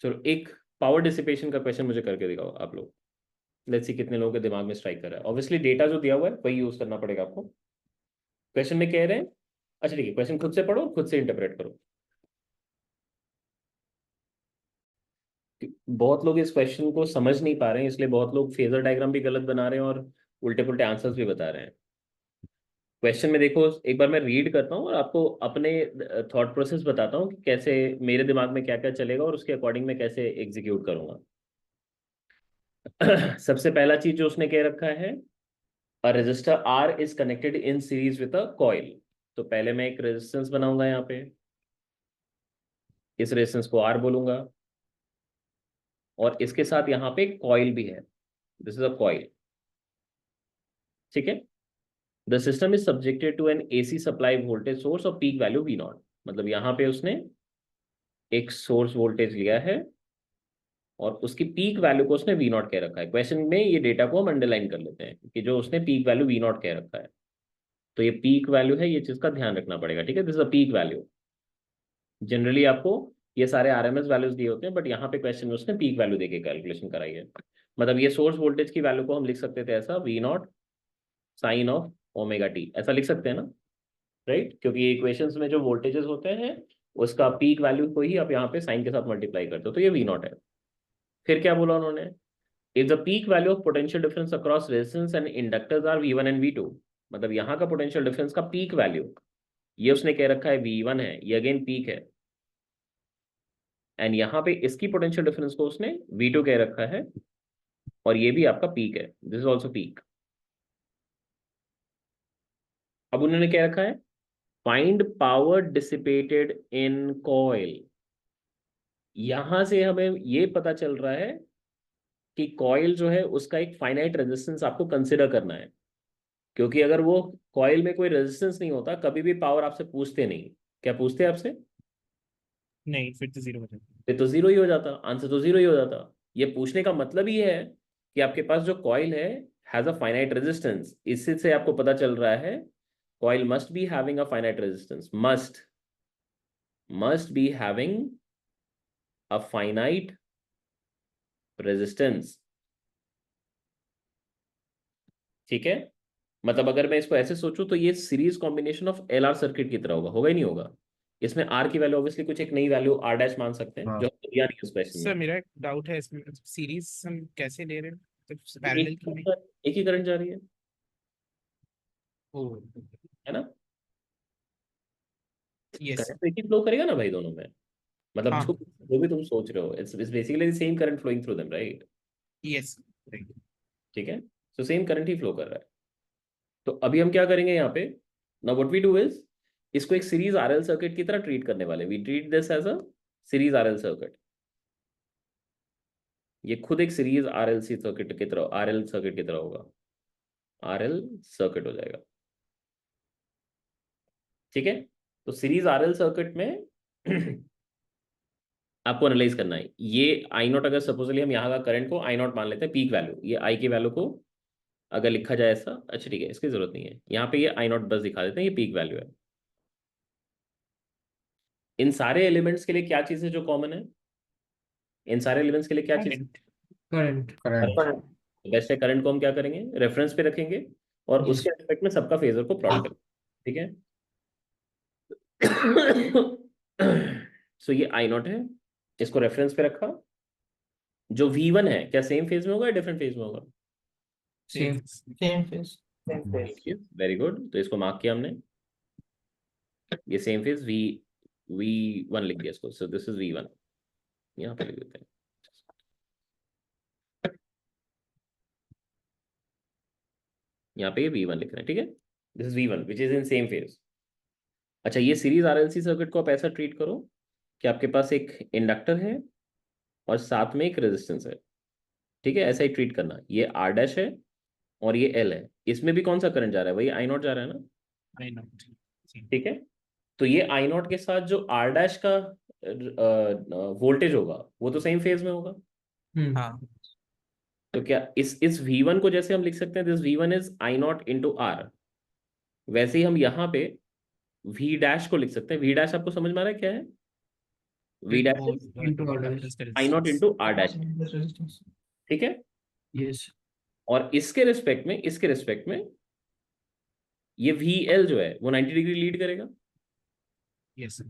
चलो एक power dissipation का क्वेश्चन मुझे करके दिखाओ आप लोग। लेट्स सी कितने लोगों के दिमाग में स्ट्राइक कर रहा है। ऑब्वियसली डेटा जो दिया हुआ है वही यूज करना पड़ेगा आपको। क्वेश्चन में कह रहे हैं, अच्छा ठीक है, क्वेश्चन खुद से पढ़ो, खुद से इंटरप्रेट करो। बहुत लोग इस क्वेश्चन को समझ नहीं पा रहे हैं, इसलिए बहुत लोग फेजर डायग्राम भी गलत बना रहे हैं और उल्टे पुल्टे आंसर्स भी बता रहे हैं। क्वेश्चन में देखो, एक बार मैं रीड करता हूँ और आपको अपने थॉट प्रोसेस बताता हूँ कि कैसे मेरे दिमाग में क्या क्या चलेगा और उसके अकॉर्डिंग मैं कैसे एग्जीक्यूट करूंगा। सबसे पहला चीज जो उसने कह रखा है, a resistor R is connected in series with a coil. तो पहले मैं एक रेजिस्टेंस बनाऊंगा यहाँ पे, इस रेजिस्टेंस को आर बोलूंगा, और इसके साथ यहाँ पे कॉइल भी है, दिस इज अ कॉइल। ठीक है। The system is subjected to an AC supply voltage source और पीक वैल्यू वी नॉट। मतलब यहाँ पे उसने एक सोर्स वोल्टेज लिया है और उसकी पीक वैल्यू को उसने वी नॉट कह रखा है। क्वेश्चन में ये डेटा को हम अंडरलाइन कर लेते हैं कि जो उसने पीक वैल्यू वी नॉट कह रखा है, तो ये पीक वैल्यू है, ये चीज का ध्यान रखना पड़ेगा। ठीक है, this is a peak value. Generally आपको ये सारे आरएमएस वैल्यूज दिए होते हैं, बट यहाँ पे क्वेश्चन में उसने पीक वैल्यू देके कैलकुलेशन कराई है। मतलब ये सोर्स वोल्टेज की वैल्यू को हम लिख सकते थे ऐसा, V naught sine of omega t, ऐसा लिख सकते हैं ना, राइट? क्योंकि ये इक्वेशंस में जो वोल्टेजेस होते हैं उसका पीक वैल्यू को ही आप यहाँ पे साइन के साथ मल्टीप्लाई करते हो, तो ये वी नॉट है। फिर क्या बोला उन्होंने, if the peak value of potential difference across resistance and inductors are V1 and V2। मतलब यहाँ का पोटेंशियल डिफरेंस का पीक वैल्यू, ये उसने कह रखा है V1 है, ये अगेन पीक है, एंड यहाँ पे इसकी पोटेंशियल डिफरेंस को उसने V2 कह रखा है, और ये भी आपका पीक है, दिस इज ऑल्सो पीक। अब उन्होंने क्या रखा है, find power dissipated in coil. यहां से हमें ये पता चल रहा है कि कॉइल जो है उसका एक फाइनाइट रेजिस्टेंस आपको कंसिडर करना है, क्योंकि अगर वो कॉइल में कोई रेजिस्टेंस नहीं होता, कभी भी पावर आपसे पूछते नहीं। क्या पूछते हैं आपसे? नहीं, फिर तो जीरो हो जाता। फिर तो जीरो ही हो जाता, आंसर तो जीरो ही हो जाता। ये पूछने का मतलब ही है कि आपके पास जो कॉइल है हैज अ फाइनाइट रेजिस्टेंस। इससे से आपको पता चल रहा है coil must be having a finite resistance, must be having a finite resistance. ठीक है। मतलब अगर मैं इसको ऐसे सोचूं तो ये series combination of L R circuit की तरह होगा, होगा ही नहीं होगा? इसमें आर की वैल्यू ऑब्वियसली कुछ एक नई वैल्यू आर डैश मान सकते हैं, हाँ। जो हमने दिया नहीं उस क्वेश्चन में। सर मेरा एक डाउट है इसमें, सीरीज हम कैसे ले रहे हैं, तो एक पैरेलल क्यों नहीं? एक ही करंट जा रही ओ, है ना? यस। करंट तो एक ही फ्लो करेगा ना भाई दोनों में। मतलब जो हाँ, जो भी तुम सोच रहे हो, it's basically the same current flowing through them, right? Yes. ठीक है, तो सेम करंट ही फ्लो कर रहा है। तो अभी हम क्या करेंगे यहाँ पे, now what we do is, इसको एक सीरीज आरएल सर्किट की तरह ट्रीट करने वाले, we treat this as a series RL circuit. ये खुद एक सीरीज आरएलसी सर्किट की तरह, आरएल सर्किट की तरह होगा, आरएल सर्किट हो जाएगा। ठीक है। तो सीरीज आरएल सर्किट में आपको एनालाइज करना है ये आई नॉट। अगर सपोजली हम यहाँ का करंट को आई नॉट मान लेते हैं, पीक वैल्यू, ये आई की वैल्यू को अगर लिखा जाए ऐसा, अच्छा ठीक है, इसकी जरूरत नहीं है, यहाँ पे ये आई नॉट बस दिखा देते हैं, ये पीक वैल्यू है। इन सारे एलिमेंट्स के लिए क्या चीज़ है जो कॉमन है? इन सारे एलिमेंट्स के लिए क्या चीज़? Current. Current current. Current. Best है, करंट को हम क्या करेंगे, रेफरेंस पे रखेंगे और यस। उसके रिस्पेक्ट में सबका फेजर को प्लॉट करेंगे। ठीक है। सो ये आई नॉट है, इसको रेफरेंस पे रखा। जो V1 है क्या सेम फेज में होगा या डिफरेंट फेज में होगा? Same same face. Very good, तो इसको मार्क किया हमने, ये सेम फेज V1 लिख दिया इसको, सो दिस इज V1, यहाँ पे लिख देते हैं। यहाँ पे ये V1 लिख रहे हैं, ठीक है, this is V1 which is in same phase. अच्छा, ये सीरीज आरएलसी सर्किट को आप ऐसा ट्रीट करो कि आपके पास एक इंडक्टर है और साथ में एक रेजिस्टेंस है। ठीक है, ऐसा ही ट्रीट करना, ये आर डैश है और ये एल है, इसमें भी कौन सा करंट जा रहा है, वही आई नॉट जा रहा है ना? आई नॉट। ठीक है। तो ये आई नॉट के साथ जो आर डैश का वोल्टेज होगा वो तो सेम फेज में होगा। हाँ, तो क्या इस V1 को जैसे हम लिख सकते हैं, this V1 is I naught into R, वैसे ही हम यहाँ पे V डैश को लिख सकते हैं। V डैश आपको समझ में आ रहा है क्या है? V dash into R dash. I not into R dash, Resistance. ठीक है। Yes. और इसके रिस्पेक्ट में ये VL जो है वो 90 डिग्री लीड करेगा, यस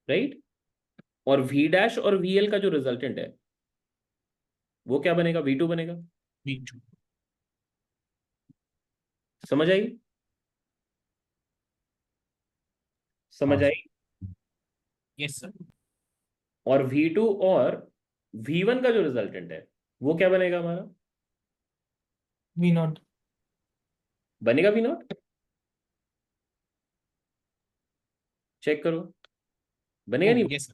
राइट। और V डैश और VL का जो रिजल्टेंट है वो क्या बनेगा, V2 बनेगा। V2 समझ आई, समझ आई। यस सर और V2 और V1 का जो रिजल्टेंट है वो क्या बनेगा हमारा, V naught. बनेगा V0। चेक करो, बनेगा नहीं, यस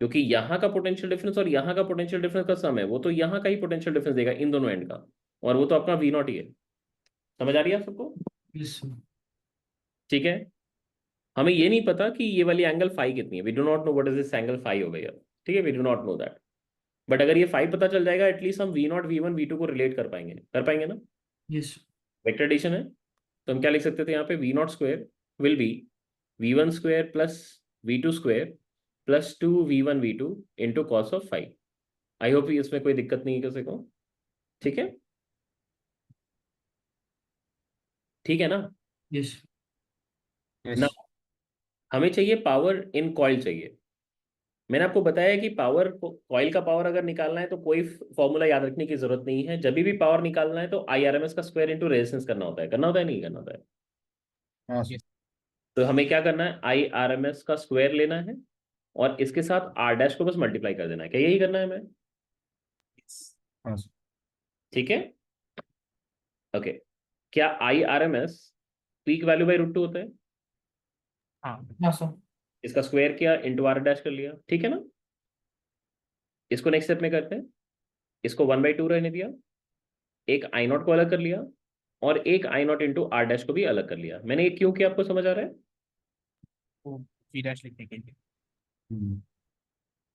क्योंकि यहाँ का पोटेंशियल डिफरेंस और यहाँ का पोटेंशियल डिफरेंस का सम है, वो तो यहाँ का ही पोटेंशियल डिफरेंस देगा इन दोनों एंड का, और वो तो अपना V0 ही है। समझ आ रही है आप सबको, Yes. ठीक है। हमें ये नहीं पता कि ये वाली एंगल फाई कितनी है, we do not know what is this angle phi over here, ठीक है, we do not know that. But अगर ये फाई पता चल जाएगा, एटलीस्ट हम V0 V1 V2 को रिलेट कर पाएंगे ना। Yes. वेक्टर एडिशन है, तो हम क्या लिख सकते थे यहाँ पे, V0 square will be V1 square plus V2 square plus 2V1 V2 into cos of five. I hope इसमें कोई दिक्कत नहीं है किसी को, ठीक है, ठीक है ना। Yes. ना हमें चाहिए पावर इन कॉइल चाहिए। मैंने आपको बताया कि पावर, कॉइल का पावर अगर निकालना है तो कोई फॉर्मूला याद रखने की जरूरत नहीं है। जब भी पावर निकालना है तो IRMS का स्क्वायर इंटू रेजिस्टेंस करना होता है नहीं करना होता है। Yes. तो हमें क्या करना है, IRMS का स्क्वायर लेना है और इसके साथ R डैश को बस मल्टीप्लाई कर देना है। क्या यही करना है हमें, ठीक है, ओके। क्या IRMS पीक वैल्यू बाई √2 होता है, हाँ sir. इसका स्क्वायर किया इंटू R डैश कर लिया, ठीक है ना। इसको नेक्स्ट स्टेप में करते हैं, इसको 1/2 रहने दिया, एक I0 को अलग कर लिया और एक I0 इंटू R डैश को भी अलग कर लिया। मैंने ये क्यों किया, आपको समझ आ रहा है, वो V डैश लिखने के लिए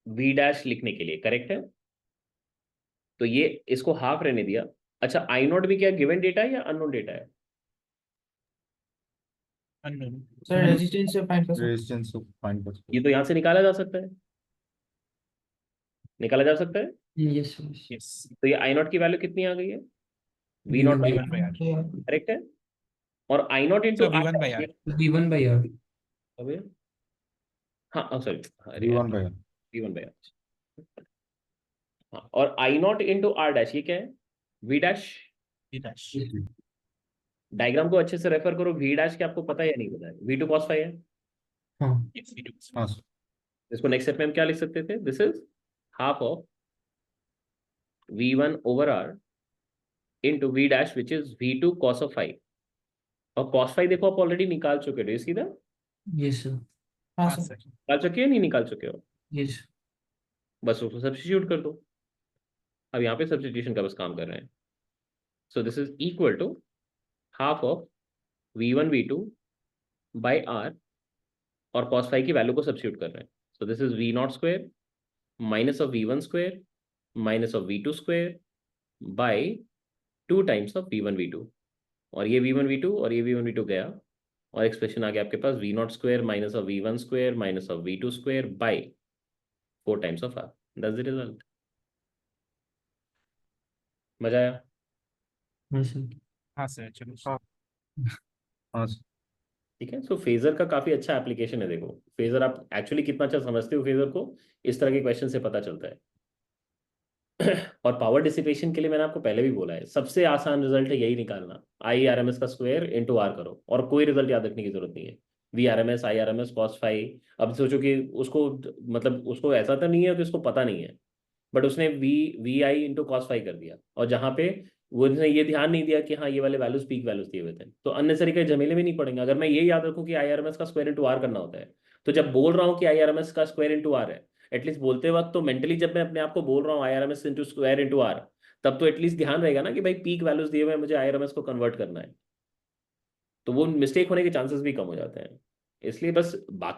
V डैश लिखने के लिए, करेक्ट है। तो ये इसको हाफ रहने दिया। अच्छा, I0 भी क्या गिवन डेटा है या अननोन डेटा है, अननोन Sir, resistance से find कर सकते रेजिस्टेंस फाइंड कर सकते ये तो यहाँ से निकाला जा सकता है, निकाला जा सकता है। हैं। Yes. Yes. यस तो ये I0 की वैल्यू कितनी आ गई है, V1 V0 by V1 by R correct है। और I0 into So V1 by R V1 by R. अबे हाँ sorry, V1 bye V1 bye हाँ, और I0 इंटू R डैश ये क्या है, V dash. V dash diagram को अच्छे से रेफर करो, V डैश क्या आपको पता है या नहीं पता है, V2 cos फाई है। हाँ. यस V2 हाँ इसको नेक्स्ट स्टेप में हम क्या लिख सकते थे, this is half of V1 over R into V dash which is V2 cos of five. और cos फाइव देखो आप ऑलरेडी निकाल चुके हो, सीधा Yes, sir. हाँ हाँ, sir. सर निकाल चुके हो, नहीं निकाल चुके हो, Yes. बस उसको सब्स्टिट्यूट कर दो। अब यहाँ पे सब्स्टिट्यूशन का बस काम कर रहे हैं। So this is equal to half of V1 V2 by R और cos फाइव की वैल्यू को सब्स्टिट्यूट कर रहे हैं। So this is V0 square minus of V1 square minus of V2 square by 2 times of V1 V2। और ये V1 V2 और ये V1 V2 गया और एक्सप्रेशन आ गया आपके पास V0 square minus of V1 square minus of V2 square by 4 times of R। That's the result. मजा आया, हाँ, sir. हाँ सर चलो हाँ ठीक है। सो फेजर का काफी अच्छा एप्लीकेशन है। देखो फेजर आप एक्चुअली कितना अच्छा समझते हो फेजर को, इस तरह के क्वेश्चन से पता चलता है। और पावर डिसिपेशन के लिए मैंने आपको पहले भी बोला है, सबसे आसान रिजल्ट है यही निकालना, IRMS का स्क्वायर इंटू R करो और कोई रिजल्ट याद रखने की जरूरत नहीं है। VRMS IRMS cos फाइव, अब सोचो कि उसको, मतलब उसको ऐसा तो नहीं है कि उसको पता नहीं है, बट उसने VI इंटू cos फाइव कर दिया, और जहाँ पे वो उसने ये ध्यान नहीं दिया कि हाँ ये वाले वैल्यूज पीक वैल्यूज दिए हुए थे, तो अननेसरी के झमेले में नहीं पड़ेंगे। अगर मैं ये याद रखूँ कि IRMS का स्क्वायर इंटू R करना होता है, तो जब बोल रहा हूँ कि IRMS का स्क्वायर इंटू R है, एटलीस्ट बोलते वक्त तो मेंटली जब मैं अपने आप को बोल रहा हूँ IRMS into square into R, तब तो एटलीस्ट ध्यान रहेगा ना कि भाई पीक वैल्यूज दिए हुए मुझे IRMS को कन्वर्ट करना है, तो वो मिस्टेक होने के चांसेस भी कम हो जाते हैं। इसलिए बस बाकी